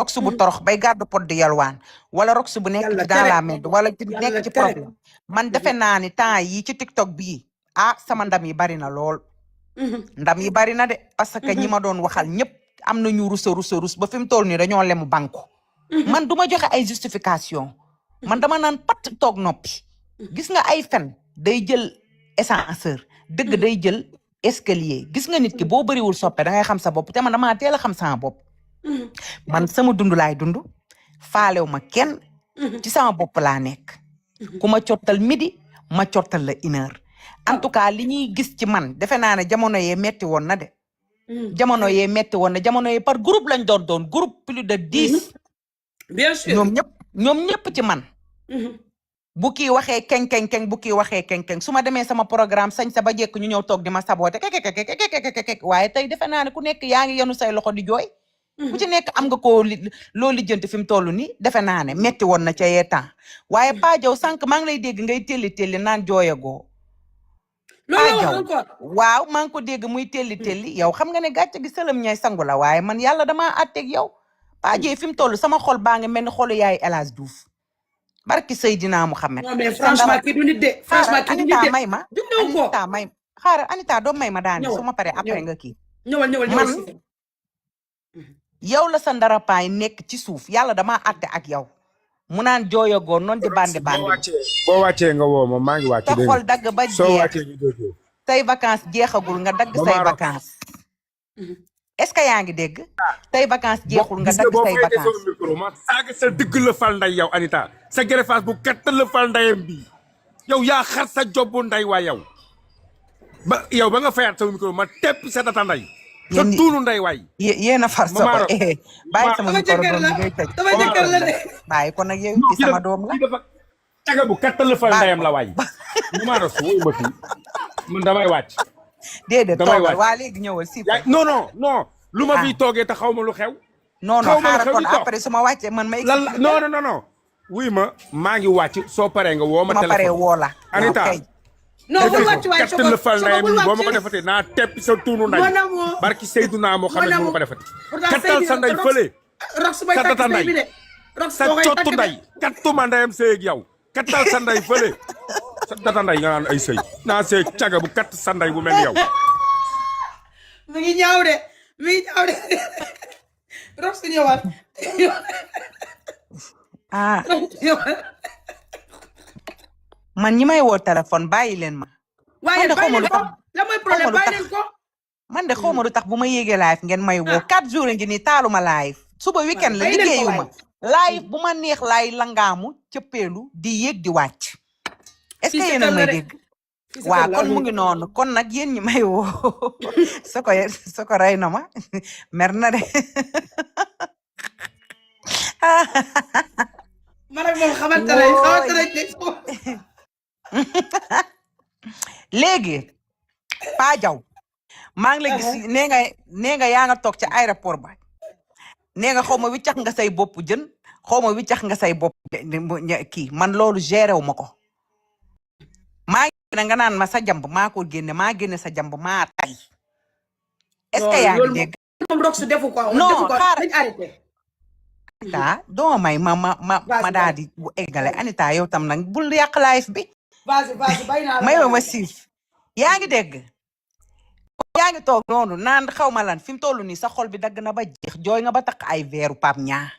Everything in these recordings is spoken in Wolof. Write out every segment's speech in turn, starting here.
rox bu torox bay gàddu pot di yalwaan wala rox bu nekk yàlla ci dans tere la merde wala ci yàlla nekk ci tere problème man defe naa ni temps yi ci TikTok bii sama ndam yi bari na lool ndam yi bari na de parce que ñi ma doon waxal ñëpp am na ñu rus ba fi mu toll nii dañoo lemu banku man du ma joxe ay justification man dama naan pat toog noppi gis nga ay fen day jël ascenseur dëgg day jël escalier gis nga nit ki boo bëriwul soppe da ngay xam sa bopp te man damaa teel a xam sama bopp man sama dund laay dund faalew ma kenn ci sama bopp laa nekk ku ma cottal midi ma cottal la 1 heure en tout cas li ñuy gis ci man defe naa ne jamono yee metti woon na de jamono yee metti woon na jamono yee par groupe lañ doon groupe plus de 10 bien sûr ñoom ñëpp ci man bu kii waxee keng bu kii waxee keng su ma demee sama programme sañ sa ba jekk ñu ñëw toog di ma saboote kekekekekekekek waaye tey defe naa ne ku nekk yaa ngi yenu say loxo di jooy ku ci nekk am nga ko loo lijjanti fi mu toll nii defe naa ne metti woon na ca yee temps waaye Pa Jaw sànq maa ngi lay dégg ngay telli naan jooyagoo Pa Jaw waaw maa ngi ko dégg muy telli yow xam nga ne gàcce gi sëlëm ñay sangu la waaye man yàlla damaa àtteeg yow Pa Jaw fi mu toll sama xol baa ngi mel ni xolu yaay El Hadj Diouf barki Seydina Mouhamed. non mais franchement kii du nit de. franchement kii du nit de Anita may ma. Anita may xaaral Anita doo may ma daani su ma paree après nga kii. ñëwal man yow la sa ndarapaay nekk ci suuf yàlla damaa àtte ak yow. mu naan jooyagoo noonu di bandi. boo wàccee nga woo ma maa ngi wàcc. sa xol dagg ba jeex soo wàccee ñu déglu. say vacances jeexagul nga dagg say vacances. est-ce que yaa ngi dégg. say vacances jeexul nga dagg say vacances. ma saaga sa digg la fal nday yow Anita sa greffage bu kattan la fal ndayam bi yow yaa xar sa jobbu nday waa yow ba yow ba nga fayaat sa micro ma tepp sa data nday sa tuunu nday waay yéen a far sa ko bàyyi sama micro doom bi ngay tëj sama jëkkër la de bàyyi ko nag yow ci sama doom la dafa caga bu kattan la fal ndayam la waay ñu maa rasu woyu ma fii man damay wàcc déedéet toogal waa léegi ñëwal si non lu ma fiy toogee te xaw ma lu xew non xaaral kon après su ma wàccee man may non wuy ma maa ngi wàcc soo paree nga woo ma téléphone paree woo la Anita non bu wàcc waay kattan la fal ndayam bi boo ma ko defatee naa tepp sa tuunu nday barki Seydina Muhammad mu ko defati kattal sa nday fële sa data nday sa cottu nday kattuma ndayam sëy ak yow kattal sa nday fële sa data nday nga naan ay sëy naa sëy caga bu katt sa nday bu mel ni yow mi ngi ñaaw de rox si ñëwaat man ñi may woo téléphone bàyyi leen ma. waaye bàyyi leen ko la mooy problème bàyyi leen ko. man de xaw ma lu tax bu ma yéegee live ngeen may woo 4 jours ngi nii taaluma live. suba weekend la liggéeyuma live bu ma neex laay langaamu cëppeelu di yéeg di wàcc. est-ce que yéen a may dégg. waaw kon mu ngi noonu kon nag yéen ñi may woo soo ko rey na ma mer na de. man ak moom xamante ne léegi Pa Jaw maa ngi la gis nee nga yaa nga toog ci aéroport ba nee nga xaw ma wiccax nga say bopp jën xaw ma wiccax nga say bopp kii man loolu géré wu ma ko maa ngi nga naan ma sa jamb maa ko génne maa génne sa jamb maa tay est-ce que yaa ngi dégg moom rox su defu ko non xaaral dañ arrêté Anita doo may ma daal di bu eggale Anita yow tam nag bul yàq live bi vas-y bàyyi naa la may ma siif yaa ngi dégg yaa ngi toog noonu naan xaw ma lan fi mu toll nii sa xol bi dagg na ba jeex jooy nga ba takk ay veeru pap ñaa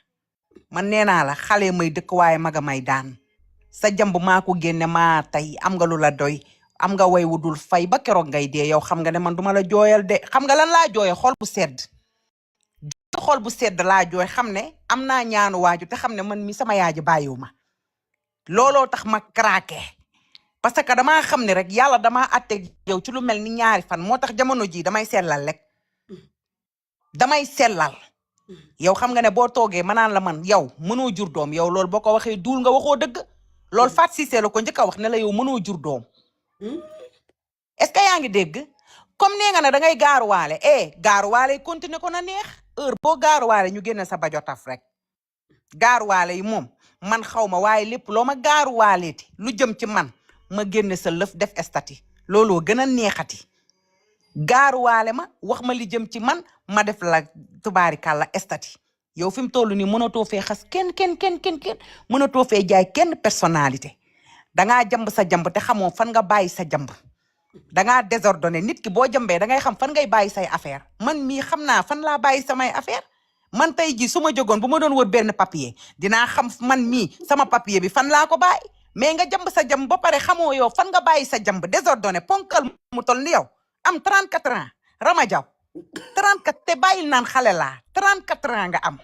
man nee naa la xale may dëkk waaye maga may daan sa jamb maa ko génne maa tey am nga lu la doy am nga way wu dul fay ba keroog ngay dee yow xam nga ne man duma la jooyal de xam nga lan laa jooye xol bu sedd laa jooy xam ne am naa ñaanu waaju te xam ne man mi sama yaaji bàyyiwu ma looloo tax ma craqué parce que damaa xam ne rek yàlla damaa àtte yow ci lu mel ni ñaari fan moo tax jamono ji damay sellal rek damay sellal yow xam nga ne boo toogee ma naan la man yow mënoo jur doom yow loolu boo ko waxee duul nga waxoo dëgg loolu Fatou Cissé la ko njëkk a wax ne la yow mënoo jur doom est-ce que yaa ngi dégg comme nee nga ne da ngay gaaruwaale gaaruwaale continuer ko na neex heure boo gaaruwaale ñu génne sa bajo taf rek gaaruwaale yi moom man xaw ma waaye lépp loo ma gaaruwaaleeti lu jëm ci man ma génne sa lëf def estati looloo gën a neexati gaaruwaale ma wax ma li jëm ci man ma def la tubaarikàlla estati yow fi mu toll nii mënatoo fee xas kenn mënatoo fee jaay kenn personnalité dangaa jamb sa jamb te xamoo fan nga bàyyi sa jamb dangaa désordonné nit ki boo jambee dangay xam fan ngay bàyyi say affaire man mii xam naa fan laa bàyyi samay affaire man tey jii su ma jógoon bu ma doon wër benn papier dinaa xam man mii sama papier bi fan laa ko bàyyi mais nga jamb sa jamb ba pare xamoo yow fan nga bàyyi sa jamb désordonné ponkal mu tol ni yow am 34 ans Rama Jaw 34 te bàyyil naan xale laa 34 ans nga am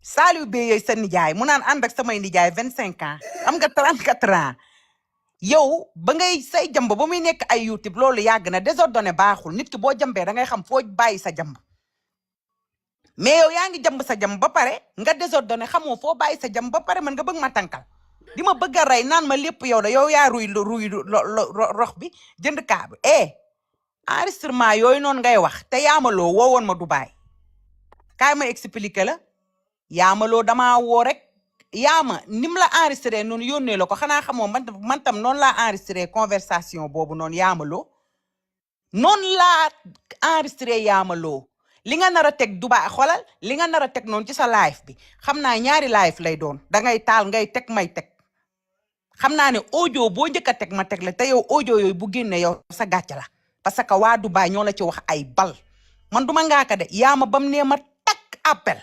Saliou Bey yooyu sa nijaay mu naan ànd ak samay nijaay 25 ans am nga 34 ans yow ba ngay say jamb ba muy nekk ay YouTube loolu yàgg na désordonné baaxul nit ki boo jambee da ngay xam foo bàyyi sa jamb mais yow yaa ngi jamb sa jamb ba pare nga désordonné xamoo foo bàyyi sa jamb ba pare man nga bëgg ma tànkal di ma bëgg a rey naan ma lépp yow la yow yaa ruy rox bi jënd kaabu enregistrement yooyu noonu ngay wax te yaamaloo woowoon ma Dubaay kaay ma expliqué la yaamaloo damaa woo rek yaama nim la enregistré noonu yónnee la ko xanaa xamoo man tam noonu laa enregistré conversation boobu noonu yaamaloo noonu laa enregistré yaamaloo li nga nar a teg Dubaay xoolal li nga nar a teg noonu ci sa live bi xam naa ñaari live lay doon dangay taal ngay teg may teg xam naa ne audio boo njëkk a teg ma teg la te yow audio yooyu bu génne yow sa gàcce la parce que waa Dubaay ñoo la ci wax ay bal man duma ngaaka de yaama bam nee ma takk appel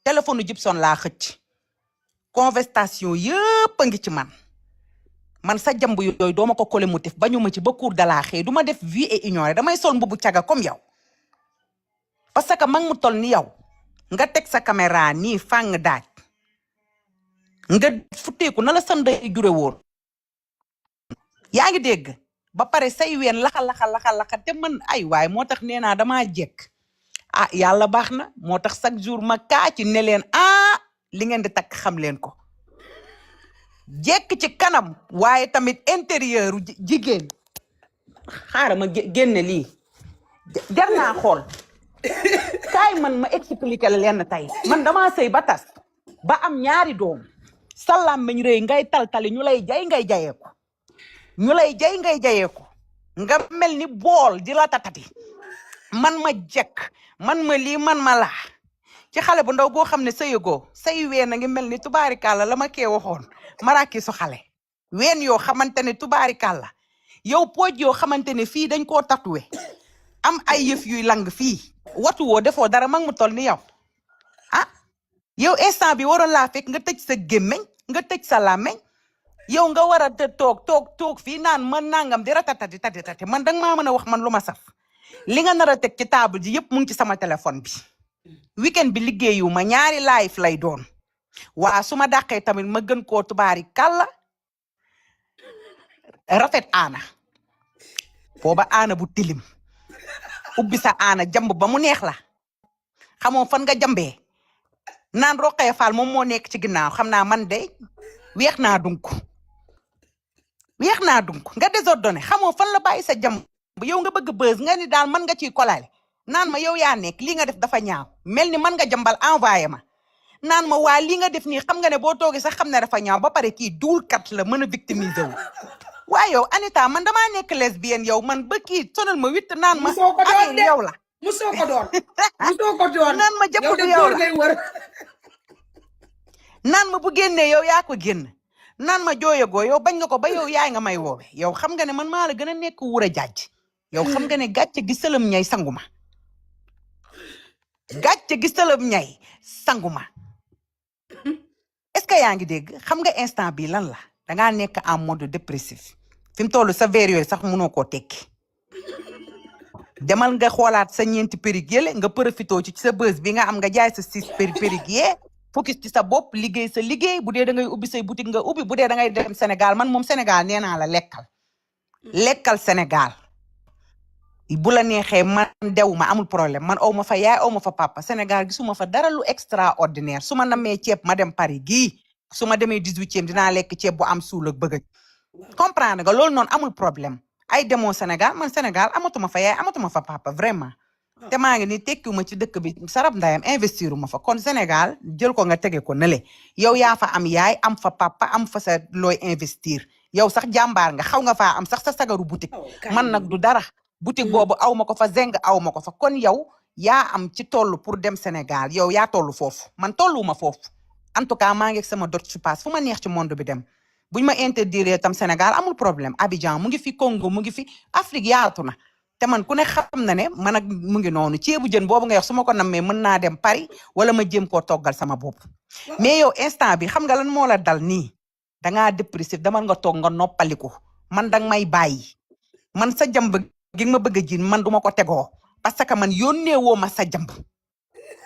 téléphone Gibson laa xëcc conversation yëpp a ngi ci man sa jamb yooyu dooma ko collé motif bañu ma ci ba cour de la xëy du ma def vie et ignoré damay sol mbubu caga comme yow parce que mag mu tol ni yow nga teg sa caméra nii fàng daaj nga futteeku na la sa ndey jure woon yaa ngi dégg ba pare say ween laxa te man ay waay moo tax nee naa damaa jekk yàlla baax na moo tax chaque jour ma kaa ci ne leen li ngeen di takk xam leen ko jekk ci kanam waaye tamit intérieur jigéen xaaral ma génne lii jar naa xool kaay man ma expliqué la leen tey man damaa sëy ba tas ba am ñaari doom salaam meñ rëy ngay taltali ñu lay jay ngay jayeeku nga mel ni bool di la tatati man ma jekk man ma lii man ma laa ci xale bu ndaw boo xam ne sëyagoo say ween a ngi mel ni tubaarikàlla la ma kee waxoon maraki su xale ween yoo xamante ne tubaarikàlla yow pooj yoo xamante ne fii dañ koo tatuwe am ay yëf yuy lang fii watu woo defoo dara mag mu tol ni yow yow instant bi waroon laa fekk nga tëj sa gémmeñ nga tëj sa làmmeñ yow nga war a toog fii naan man nangam di ratatati man danga maa mën a wax man lu ma saf li nga nar a teg ci table ji yëpp mu ngi ci sama téléphone bi weekend bi liggéeyu ma ñaari live lay doon waa su ma dàqee tamit ma gën koo tubaari kàlla rafet aana booba aana bu tilim ubbi sa aana jamb ba mu neex la xamoo fan nga jambee naan Roqaya Fall moom moo nekk ci ginnaaw xam naa man de weex naa dunk nga désordonné xamoo fan la bàyyi sa jamb yow nga bëgg buzz nga ni daal mën nga ciy kolale naan ma yow yaa nekk lii nga def dafa ñaaw mel ni mën nga jambal envoyé ma naan ma waa lii nga def nii xam nga ne boo toogee sax xam ne dafa ñaaw ba pare kii duulkat la mën a victimiser wu waaye yow Anita man damaa nekk lesbienne yow man ba kii sonal ma witt naan ma affaire yow la musoo ko doon naan ma jàpp du yow la naan ma bu génnee yow yaa ko génn naan ma jooyagoo yow bañ nga ko ba yow yaay nga may woowe yow xam nga ne man maa la gën a nekk wur a jaaj yow xam nga ne gàcce gi sëlëm ñay sanguma est-ce que yaa ngi dégg xam nga instant bi lan la dangaa nekk en mode dépressif fi mu toll sa verre yooyu sax mënoo koo tekki demal nga xoolaat sa ñeenti périg yële nga profitoo ci sa bës bi nga am nga jaay sa 6 périg yee focus ci sa bopp liggéey sa liggéey bu dee da ngay ubbi say boutique nga ubbi bu dee da ngay dem Sénégal man moom Sénégal nee naa la lekkal Sénégal bu la neexee man dew ma amul problème man aw ma fa yaay aw ma fa papa Sénégal gisuma fa dara lu extraordinaire su ma namee ceeb ma dem Paris gii su ma demee 18e dinaa lekk ceeb bu am suul ak bëgg comprendre nga loolu noonu amul problème ay demoo Sénégal man Sénégal amatuma fa yaay amatuma fa papa vraiment te maa ngi ni tekkiwuma ci dëkk bi sarab ndayam investiruma fa kon Sénégal jël ko nga tege ko nële yow yaa fa am yaay am fa papa am fa sa looy investir yow sax jàmbaar nga xaw nga faa am sax sa sagaru boutique man nag du dara boutique boobu aw ma ko fa zeng aw ma ko fa kon yow yaa am ci toll pour dem Sénégal yow yaa toll foofu man tolluma foofu en tout cas maa ngi ak sama dot su passe fu ma neex ci monde bi dem buñ ma interdire tam Sénégal amul problème Abidjan mu ngi fi Congo mu ngi fi Afrique yaatu na te man ku ne xam na ne man ak mu ngi noonu ceebu jën boobu nga wax su ma ko nammee mën naa dem Paris wala ma jéem koo toggal sama bopp mais yow instant bi xam nga lan moo la dal nii dangaa dépressif dama nga toog nga noppaliku man danga may bàyyi man sa jamb gi ma bëgg a jiin man duma ko tegoo parce que man yónnee woo ma sa jamb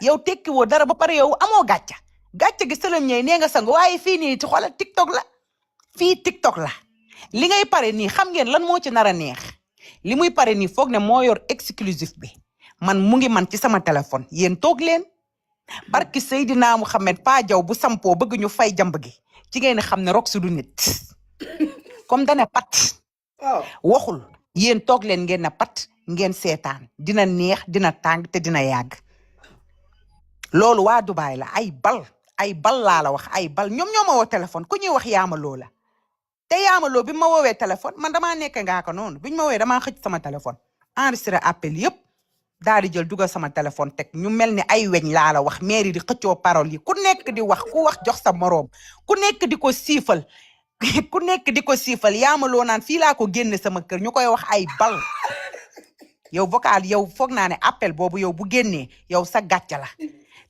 yow tekki woo dara ba pare yow amoo gàcce gi sëlam ñëy nee nga sang waaye fii nii ci xoolal TikTok la fii TikTok la li ngay pare nii xam ngeen lan moo ci nar a neex li muy pare nii foog ne moo yor exclusif bi man mu ngi man ci sama téléphone yéen toog leen barki Seydina Mouhamed Pa Jaw bu sampoo bëgg ñu fay jamb gi ci ngeen xam ne Rox du nit comme dane pat waxul yéen toog leen ngeen ne pat ngeen seetaan dina neex dina tàng te dina yàgg loolu waa Dubaay la ay bal laa la wax ay bal ñoom ñoo ma woo téléphone ku ñuy wax yaamaloo la te yaamaloo bi ma woowee téléphone man damaa nekk ngaa ko noonu biñ ma woowee damaa xëcc sama téléphone enregistré appel yëpp daal di jël dugal sama téléphone teg ñu mel ni ay weñ laa la wax mairie di xëccoo parole yi ku nekk di wax ku wax jox sa moroom ku nekk di ko siifal ku nekk di ko siifal yaamaloo naan fii laa ko génne sama kër ñu koy wax ay bal yow vocal yow foog naa ne appel boobu yow bu génnee yow sa gàcce la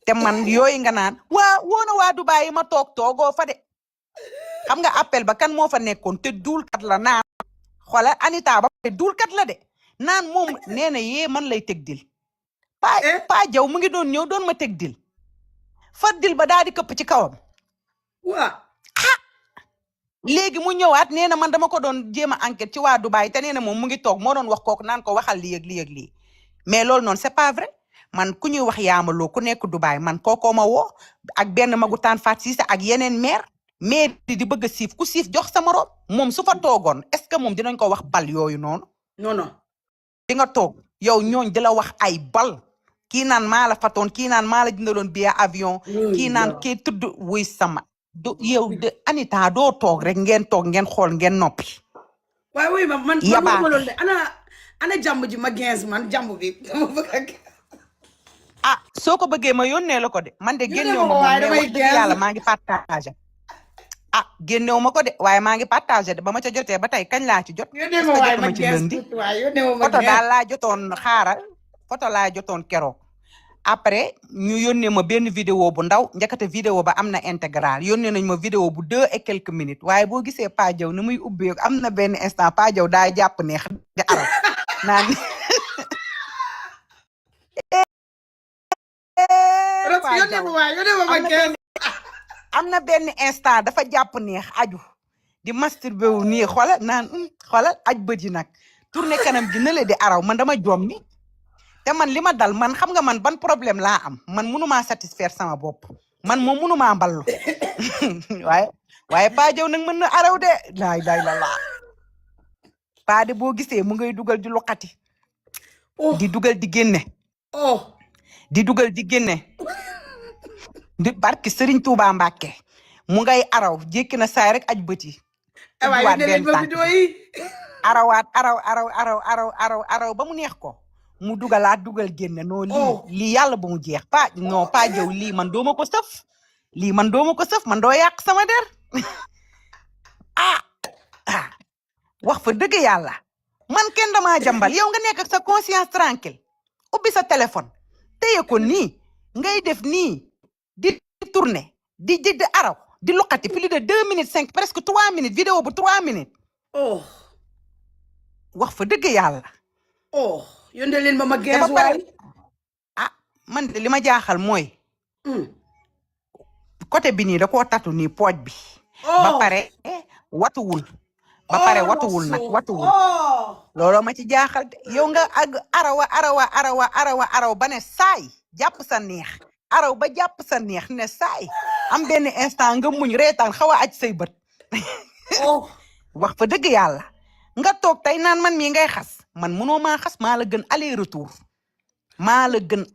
te man yooyu nga naan woona waa Dubaay ma toogoo fa de xam nga appel ba kan moo fa nekkoon te duulkat la naan xoolal Anita ba te duulkat la de naan moom nee na yee man lay teg dil pa jaw mu ngi doon ñëw doon ma teg dil fa dil ba daal di këpp ci kawam léegi mu ñëwaat nee na man dama ko doon jéem a enquête ci waa Dubaay te nee na moom mu ngi toog moo doon wax kooku naan ko waxal lii ak lii ak lii mais loolu noonu c'est pas vrai man ku ñuy wax yaamaloo ku nekk Dubaay man kookoo ma woo ak benn magu taan Faat Siise ak yeneen maire di bëgg a siif ku siif jox sa morom moom su fa toogoon est-ce que moom dinañ ko wax bal yooyu noonu non di nga toog yow ñooñ di la wax ay bal kii naan maa la fatoon kii naan maa la jëndaloon billet avion kii naan kii tudd wuy sama yow de Anita doo toog rek ngeen toog ngeen xool ngeen noppi waaye wuy man loolu de ana jàmb ji ma 15 man jàmb bi dama bëgg soo ko bëggee ma yónnee la ko de man de génnewu ma moom mais wax dëgg yàlla maa ngi partagé génnewu ma ko de waaye maa ngi partagé de ba ma ca jotee ba tey kañ laa ci jot ma ci lundi photo daal laa jotoon photo laa jotoon keroog après ñu yónnee ma benn vidéo bu ndaw njëkkate vidéo ba am na intégral yónnee nañ ma vidéo bu 2 et quelques minutes waaye boo gisee Pa Jaw ni muy ubbee am na benn instant Pa Jaw daa jàpp neex di arab naan am na benn instant dafa jàpp neex aju di masturbé wu nii xoolal naan xoolal aj bët yi nag tourné kanam gi nële di araw man dama jommi te man li ma dal man xam nga man ban problème laa am man mënumaa satisfaire sama bopp man moom mënumaa mballu waaye Pa Jaw nag mën na araw de laay la laa Pa de boo gisee mu ngay dugal di loqati di dugal di génne di dugal di génne di barki Serigne Touba Mbacke mu ngay araw jékki na saay rek aj bët yi waat benn tànk arawaat araw ba mu neex ko mu dugalaat dugal génne non lii yàlla ba mu jeex Pa Jaw lii man dooma ko sëf man doo yàq sama der wax fa dëgg yàlla man kenn damaa jambal yow nga nekk ak sa conscience tranquille ubbi sa téléphone téye ko nii ngay def nii di tourner di araw di loqati plus de 2 minutes 5 presque 3 minutes vidéo bu 3 minutes wax fa dëgg yàlla yónnee leen ma 15 waay man de li ma jaaxal mooy côté bi nii da koo tatu nii pooj bi ba pare watuwul nag watuwul looloo ma ci jaaxal de yow nga ak arawa ba ne saay jàpp sa neex araw ba jàpp sa neex ne saay am benn instant nga muñ reetaan xaw a aj say bët wax fa dëgg yàlla nga toog tey naan man mii ngay xas man munoo maa xas maa la gën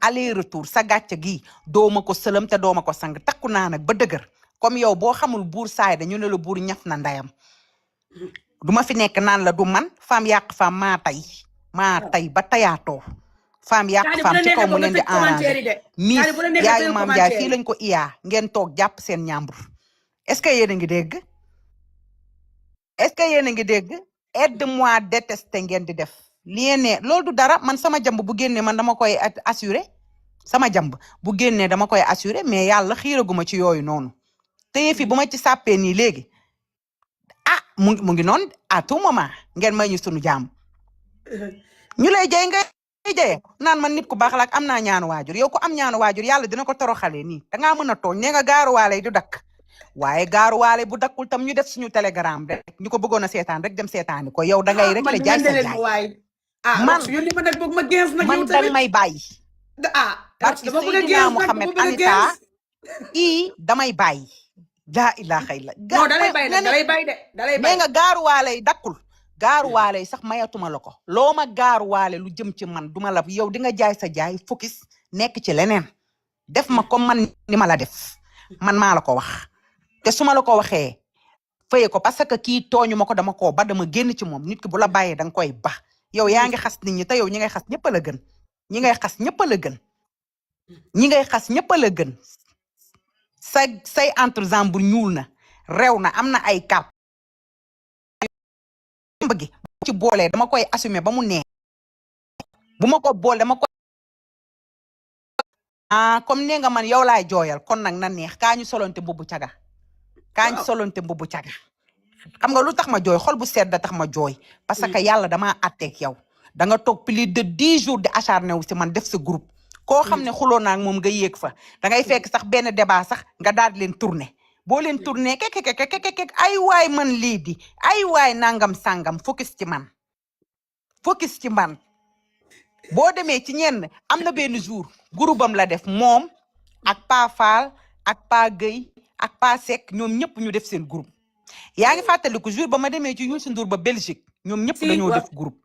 aller retour sa gàcce gi dooma ko sëlam te dooma ko sang takku naa nag ba dëgër comme yow boo xamul buur saay dañu ne la buur ñaf na ndayam du ma fi nekk naan la du man fam yàq fam maa tay ba tayaatoo femme yàq Kaani bu femme la ci kaw neexee mu ba nga leen di tëj commentaire arrangé yi de. miis Kaani bu la neexee yaayu tëj maam Njaay commentaire fii yi. lañ ko iyaa ngeen toog jàpp seen ñàmbur est-ce que yéen a ngi dégg est-ce que yéen a ngi dégg aide-moi détester ngeen di def lii ne loolu du dara man sama jamb bu génnee man dama koy assuré sama jamb bu génnee dama koy assuré mais yàlla xiiraguma ci yooyu noonu te fi bu ma ci sàppee nii léegi ah mu ngi noonu à tout moment ngeen may ñu sunu jàmm ñu lay jay nga jayee naan man nit ku baax la ak am naa ñaanu waajur yow ko am ñaanu waajur yàlla dina ko toroxalee nii dangaa mën a tooñ nee nga gaaruwaale du dakk waaye gaaruwaale bu dakkul tam ñu def suñu telegram rek ñu ko bëggoon a seetaan rek dem seetaani ko yow da ngay rek la jaay sa jaay man yónni ma nag boog ma gens nag yow man danga may bàyyi parce que dama bëgg a Seydina gens Mohamed nag dama bëgg a Anita gens damay bàyyi laa ilaaha illa non dalay bàyyi nag dalay bàyyi de dalay nee bàyyi nga gaaruwaale yi dakkul gaaruwaale yi sax mayatuma la ko loo ma gaaruwaale lu jëm ci man duma la yow di nga jaay sa jaay focus nekk ci leneen def ma comme man ni ma la def man maa la ko wax te su ma la ko waxee faye ko parce que kii tooñu ma ko dama koo ba dama génn ci moom nit ki bu la bàyyee da nga koy ba yow yaa ngi xas nit ñi te yow ñi ngay xas ñëpp a la gën ñi ngay xas ñëpp a la gën ñi ngay xas ñëpp a la gën say entre jambur ñuul na rew na am na ay kàpp gi ci boolee dama koy assumer ba mu neex bu ma ko boole dama koy comme nee nga man yow laay jooyal kon nag na neex kaa ñu solonte mbubbu caga kaa ñu solonte mbubbu caga xam nga lu tax ma jooy xol bu sedd tax ma jooy parce que yàlla damaa atteeg yow da nga toog plus de 10 jours de acharné wu si man def sa groupe koo xam ne xuloo naa ak moom nga yéeg fa da ngay fekk sax benn débat sax nga daal di leen tourné boo leen tourné kekekekekek ay waay man lii di ay waay nangam sangam focus ci man boo demee ci ñenn am na benn jour groupe am la def moom ak Pa Fall ak Pa Gueye ak Pa Seck ñoom ñëpp ñu def seen groupe yaa ngi fàttaliku jour ba ma demee ci Youssou Ndour ba Belgique ñoom ñëpp dañoo def groupe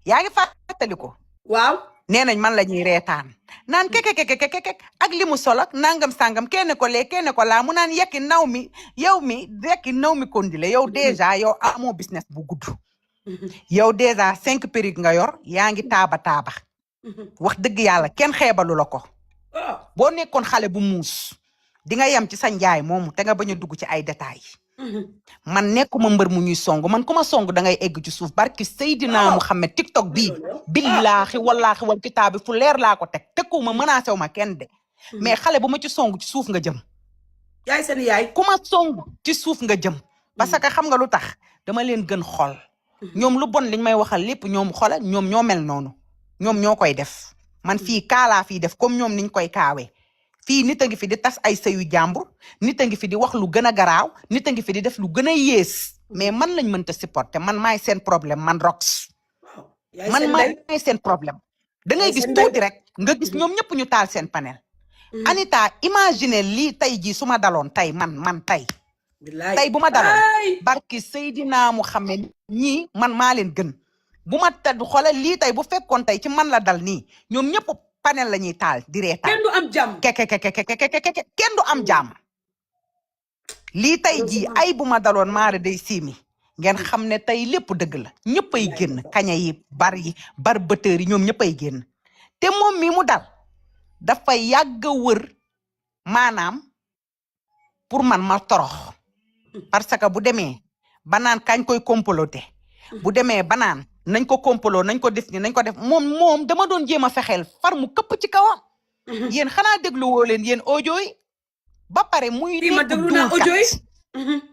yaa ngi fàttaliku waaw nee nañ man la ñuy reetaan naan kekekekekekek ak li mu sol ak nangam sangam kenn ko lee kenn ko laa mu naan yekki naw mi yow mi yekki naw mi kondile yow déjà yow amoo business bu gudd yow déjà 5 périg nga yor yaa ngi taaba wax dëgg yàlla kenn xeebalu la ko boo nekkoon xale bu muus di nga yem ci sa njaay moomu te nga bañ a dugg ci ay détails man nekkuma mbër mu ñuy song man ku ma song da ngay egg ci suuf barki Seydina Muhammad TikTok bii billaahi wallaahi wal kitaabi fu leer laa ko teg tekkuma menacé wu ma kenn de mais xale bu ma ci song ci suuf nga jëm yaay seen yaay ku ma song ci suuf nga jëm parce que xam nga lu tax dama leen gën xol ñoom lu bon liñ may waxal lépp ñoom xola ñoom ñoo mel noonu ñoom ñoo koy def man fii kaalaa fii def comme ñoom niñ koy kaawee fii nit a ngi fi di tas ay sëyu jàmbur nit a ngi fi di wax lu gën a garaaw nit a ngi fi di def lu gën a yées mais man lañ mënta supporter man maay seen problème man Rox man maay seen problème da ngay gis tuuti rek nga gis ñoom ñëpp ñu taal seen panel Anita imagine lii tey jii su ma daloon tey man tey bu ma daloon barki Seydina Muhammad ñii man maa leen gën bu ma tedd xoolal lii tey bu fekkoon tey ci man la dal nii ñoom ñëpp panel la ñuy taal di reetaan kenn du am jàmm kenn du am jàmm lii tey jii ay bu ma daloon maare day siimi ngeen xam ne tey lépp dëgg la ñëpp ay génn kaña yi bar bëtër yi ñoom ñëpp ay génn te moom mi mu dal dafa yàgg a wër maanaam pour man ma torox parce que bu demee ba naan kañ koy comploter bu demee ba naan nañ ko complot nañ ko def ni nañ ko def moom dama doon jéem a fexeel far mu këpp ci kawam yéen xanaa déglu woo leen yéen audio yi ba pare muy nekk duulkat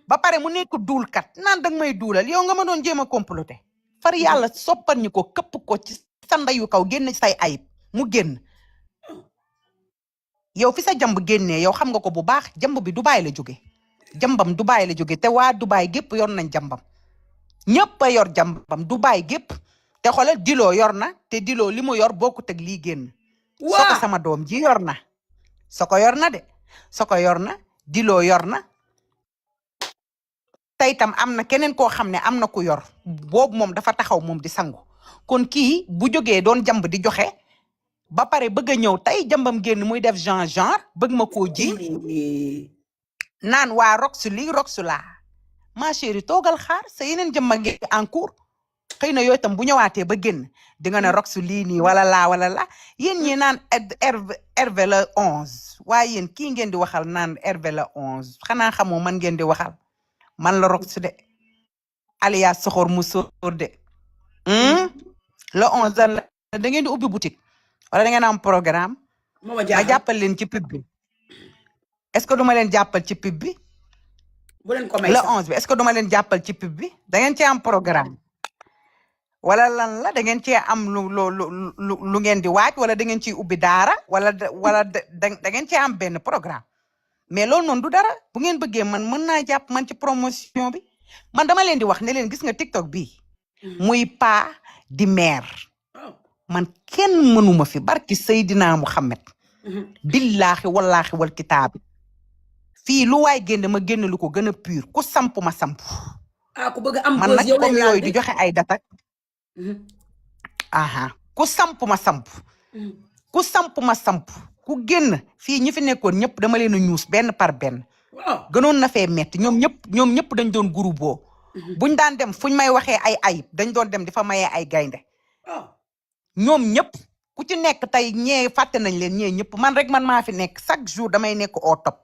ba pare mu nekk duulkat naan danga may duulal yow nga ma doon jéem a comploter far yàlla soppar ñu ko këpp ko ci sa ndeyu kaw génn say ayib mu génn yow fi sa jamb génnee yow xam nga ko bu baax jamb bi Dubaay la jóge jambam Dubaay la jóge te waa Dubaay gépp yor nañ jambam ñëpp a yor jambam Dubaay gépp te xoolal diloo yor na te diloo li mu yor bokkut ak lii génn soko sama doom ji yor na soko yor na de soko yor na diloo yor na tey tam am na keneen koo xam ne am na ku yor boobu moom dafa taxaw moom di sangu kon kii bu jógee doon jamb di joxe ba pare bëgg a ñëw tey jambam génn muy def genre bëgg ma koo ji naan waa Rox lii Rox laa ma chérie toogal xaar sa yeneen jëmba ngi en cours xëy na yooyu tam bu ñëwaatee ba génn di nga ne rox lii nii wala laa wala la yéen ñi naan Hervé la 11 waaye yéen kii ngeen di waxal naan Hervé la 11 xanaa xamoo man ngeen di waxal man la rox de alias soxor mu sóor de le 11 la da ngeen di ubbi boutique wala da ngeen am programme ma jàppal leen ci pub bi est-ce que duma leen jàppal ci pub bi bu leen ko may le 11 bi est-ce que duma leen jàppal ci pub bi da ngeen ci am programme wala lan la da ngeen cee am lu ngeen di waaj wala da ngeen ciy ubbi daara wala da ngeen cee am benn programme mais loolu noonu du dara bu ngeen bëggee man mën naa jàpp man ci promotion bi man dama leen di wax ne leen gis nga TikTok bi muy pa di maire man kenn mënuma fi barki Seydina Muhammad billaahi wallaahi wal kitaabi fii lu waay génn ma génn lu ko gën a pur ku samp ma samp ku bëgg am man nag comme yooyu di joxe ay datak ku samp ma samp ku samp ma samp ku génn fii ñi fi nekkoon ñëpp dama leen a ñuus benn par benn gënoon na fee metti ñoom ñëpp dañ doon groupe boo buñ daan dem fuñ may waxee ay ayib dañ doon dem di fa mayee ay gaynde ñoom ñëpp ku ci nekk tey ñee fàtte nañ leen ñee ñëpp man rek man maa fi nekk chaque jour damay nekk au top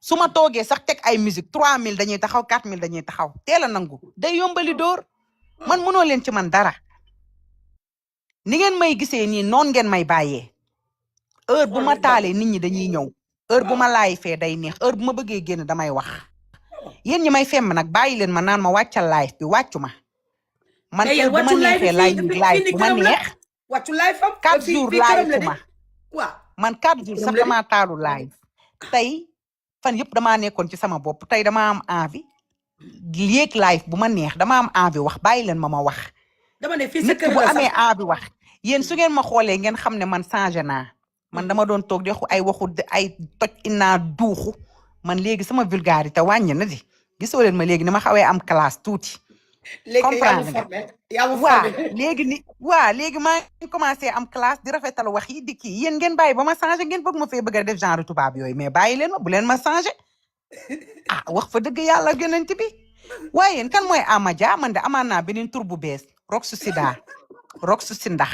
su ma toogee sax teg ay musique 3000 dañuy taxaw 4000 dañuy taxaw teel a nangu day yombali dóor man mënoo leen ci man dara ni ngeen may gisee nii noonu ngeen may bàyyee heure bu ma taalee nit ñi dañuy ñëw heure bu ma laay fee day neex heure bu ma bëggee génn damay wax yéen ñi may femm nag bàyyi leen ma naan ma wàccal live bi wàccu ma man heure bu ma neexee live bu ma neex 4 jours live fu ma man 4 jours sax damaa taalu live tey fan yëpp damaa nekkoon ci sama bopp tey dama am envie yéeg live bu ma neex dama am envie wax bàyyi leen ma wax nit bu amee envie wax yéen su ngeen ma xoolee ngeen xam ne man changé naa man dama doon toog di ay waxu ay toj inaa duuxu man léegi sama vulgarité wàññi na di gisoo leen ma léegi ni ma xawee am classe tuuti comprendre nga waa léegi maa ngi commencé am classe di rafetal wax yi di kii yéen ngeen bàyyi ba ma changé ngeen bëgg ma fee bëgg a def genre tubaab yooyu mais bàyyi leen ma bu leen ma changé wax fa dëgg yàlla yonent bi waaye yéen kan mooy Amadia man de amaat naa beneen tur bu bees Roxu Sida Roxu si ndax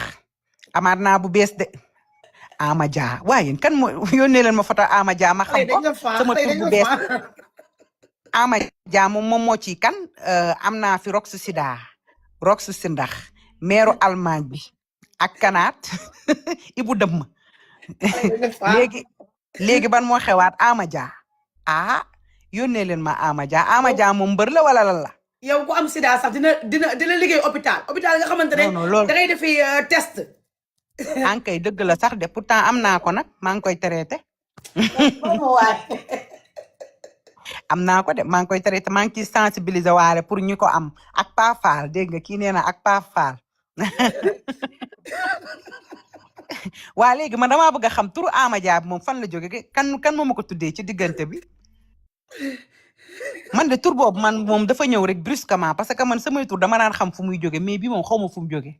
amaat naa bu bees de Amadia waaye yéen kan mooy yónnee leen ma photo Amadia ma xam ko sama tur bu bees Amadia moom moo ci kan am naa fi Roxu Sida Roxu si ndax meeru Allemagne bi ak kanaat Ibu Dëmm léegi ban moo xewaat Amadia yónnee leen ma Amadia moom mbër la wala lan la yow ku am sida sax dina liggéey hôpital nga xamante ne da ngay defi test ankay dëgg la sax de pourtant am naa ko nag maa ngi koy traité am naa ko de maa ngi koy traité maa ngi ciy sensibiliser waale pour ñu ko am ak Pa Fall dégg nga kii nee na ak Pa Fall waa léegi man damaa bëgg a xam turu Amadia bi moom fan la jóge kan moo ma ko tuddee ci diggante bi man de tur boobu man moom dafa ñëw rek brusquement parce que man samay tur dama naan xam fu muy jóge mais bi moom xaw ma fu mu jóge